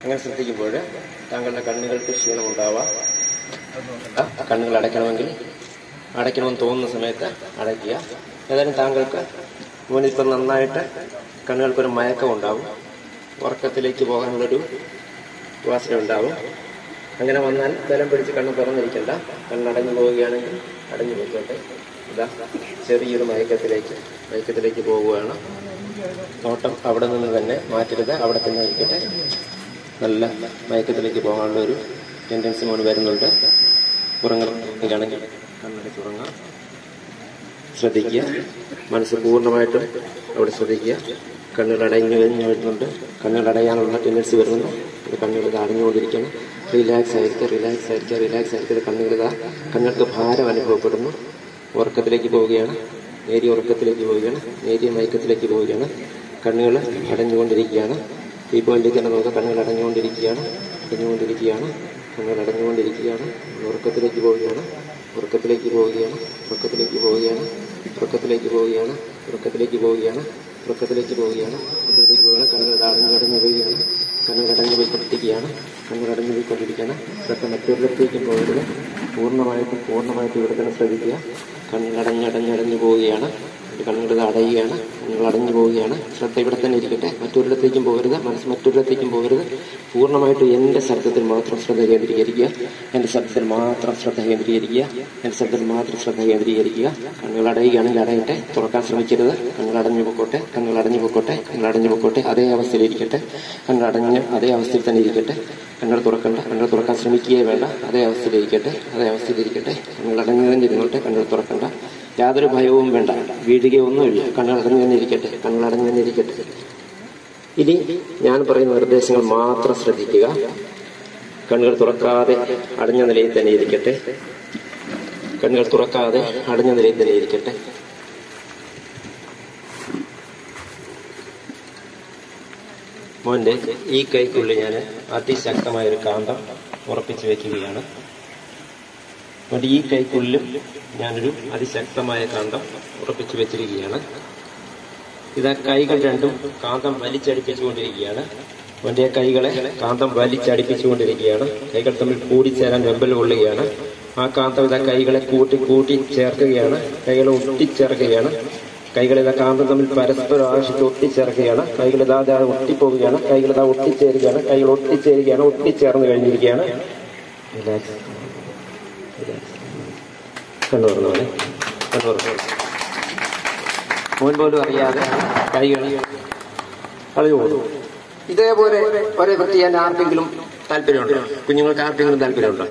അങ്ങനെ ശ്രദ്ധിക്കുമ്പോൾ താങ്കളുടെ കണ്ണുകൾക്ക് ക്ഷീണമുണ്ടാവാം. കണ്ണുകൾ അടയ്ക്കണമെന്ന് തോന്നുന്ന സമയത്ത് അടയ്ക്കുക. ഏതായാലും താങ്കൾക്ക് ഇവനിപ്പം നന്നായിട്ട് കണ്ണുകൾക്കൊരു മയക്കം ഉണ്ടാവും, ഉറക്കത്തിലേക്ക് പോകാനുള്ളൊരു വാസന ഉണ്ടാവും. അങ്ങനെ വന്നാൽ ബലം പിടിച്ച് കണ്ണ് തുറന്നിരിക്കണ്ട. കണ്ണടഞ്ഞു പോവുകയാണെങ്കിൽ അടഞ്ഞു പോയിക്കോട്ടെ. ഇതാ ചെറിയൊരു മയക്കത്തിലേക്ക് പോവുകയാണ്. നോട്ടം അവിടെ നിന്ന് തന്നെ മാറ്റരുത്, അവിടെ തന്നെ ഇരിക്കട്ടെ. നല്ല മയക്കത്തിലേക്ക് പോകാനുള്ള ഒരു ടെൻഡൻസി മോന് വരുന്നുണ്ട്. ഉറങ്ങുകയാണെങ്കിൽ കണ്ണടച്ച് ഉറങ്ങാം. ശ്രദ്ധിക്കുക, മനസ്സ് പൂർണ്ണമായിട്ടും അവിടെ ശ്രദ്ധിക്കുക. കണ്ണുകൾ അടഞ്ഞു വരുന്നുണ്ട്, കണ്ണുകൾ അടയാനുള്ള ടെൻഡൻസി വരുന്നുണ്ട്. ഇത് കണ്ണുകൾ അടഞ്ഞുകൊണ്ടിരിക്കണം. റിലാക്സ് ആയിരിക്കുക. കണ്ണുകൾക്ക് ഭാരം അനുഭവപ്പെടുന്നു. ഉറക്കത്തിലേക്ക് പോവുകയാണ്, നേരിയ ഉറക്കത്തിലേക്ക് പോവുകയാണ്, നേരിയ മയക്കത്തിലേക്ക് പോവുകയാണ്. കണ്ണുകൾ അടഞ്ഞുകൊണ്ടിരിക്കുകയാണ്. ഈ പോയിന്റിലേക്ക് തന്നെ നോക്കുക. കണ്ണുകൾ അടഞ്ഞുകൊണ്ടിരിക്കുകയാണ്. ഉറക്കത്തിലേക്ക് പോവുകയാണ്. കണ്ണുകൾ അടഞ്ഞു പോയിക്കൊണ്ടിരിക്കുകയാണ്. ശ്രദ്ധ മറ്റൊരിടത്തേക്കും പോകരുത്. പൂർണ്ണമായിട്ട് ഇവിടെ തന്നെ ശ്രദ്ധിക്കുക. കണ്ണുകൾ പോവുകയാണ്. കണ്ണുകൾ അടയുകയാണ്. കണ്ണുകൾ അടഞ്ഞു പോവുകയാണ്. ശ്രദ്ധ ഇവിടെ തന്നെ ഇരിക്കട്ടെ. മറ്റൊരിടത്തേക്കും പോകരുത്. മനസ്സ് മറ്റൊരിടത്തേക്കും പോകരുത്. പൂർണ്ണമായിട്ട് എൻ്റെ ശബ്ദത്തിൽ മാത്രം ശ്രദ്ധ കേന്ദ്രീകരിക്കുക. കണ്ണുകൾ അടയുകയാണെങ്കിൽ അടയട്ടെ. തുറക്കാൻ ശ്രമിക്കരുത്. കണ്ണുകൾ അടഞ്ഞു പൊക്കോട്ടെ. അതേ അവസ്ഥയിലിരിക്കട്ടെ. അതേ അവസ്ഥയിൽ തന്നെ ഇരിക്കട്ടെ. കണ്ണുകൾ തുറക്കണ്ട. കണ്ണുകൾ തുറക്കാൻ ശ്രമിക്കുകയേ വേണ്ട. അതേ അവസ്ഥയിലിരിക്കട്ടെ. കണ്ണുകൾ അടഞ്ഞു തന്നെ ഇരുന്നോട്ടെ. കണ്ണുകൾ തുറക്കണ്ട. യാതൊരു ഭയവും വേണ്ട. വീഴുകയൊന്നുമില്ല. കണ്ണുകൾ അടഞ്ഞു തന്നെ ഇരിക്കട്ടെ. ഇനി ഞാൻ പറയുന്ന നിർദ്ദേശങ്ങൾ മാത്രം ശ്രദ്ധിക്കുക. കണ്ണുകൾ തുറക്കാതെ അടഞ്ഞ നിലയിൽ തന്നെ ഇരിക്കട്ടെ. മോന്റെ ഈ കൈക്കുള്ളിൽ ഞാൻ അതിശക്തമായൊരു കാന്തം ഉറപ്പിച്ചു വെക്കുകയാണ്. മോന്റെ ഈ കൈക്കുള്ളിലും ഞാനൊരു അതിശക്തമായ കാന്തം ഉറപ്പിച്ചു വെച്ചിരിക്കുകയാണ്. ഇതാ കൈകൾ രണ്ടും കാന്തം വലിച്ചടിപ്പിച്ചുകൊണ്ടിരിക്കുകയാണ്. മോന്റെ കൈകളെ കാന്തം വലിച്ചടിപ്പിച്ചുകൊണ്ടിരിക്കുകയാണ്. കൈകൾ തമ്മിൽ കൂടിച്ചേരാൻ വെമ്പൽ കൊള്ളുകയാണ്. ആ കാന്തം ഇതാ കൈകളെ കൂട്ടി ചേർക്കുകയാണ്. കൈകളെ ഒട്ടിച്ചേർക്കുകയാണ്. കൈകളിതാ കാന്തം തമ്മിൽ പരസ്പരം ആവശ്യത്തിൽ ഒട്ടിച്ചേർക്കുകയാണ്. കൈകളിതാ ഒട്ടിപ്പോവുകയാണ്. കൈകളിതാ ഒട്ടിച്ചേരുകയാണ്. കൈകൾ ഒട്ടിച്ചേർന്ന് കഴിഞ്ഞിരിക്കുകയാണ്. കണ്ണുറന്നോളെ. മോൻ പോലും അറിയാതെ കൈകൾ കളഞ്ഞു പോകുന്നു. ഇതേപോലെ ഒരേ വൃത്തി ചെയ്യാൻ ആർക്കെങ്കിലും താല്പര്യമുണ്ടോ? കുഞ്ഞുങ്ങൾക്ക് ആർക്കെങ്കിലും താല്പര്യമുണ്ടോ?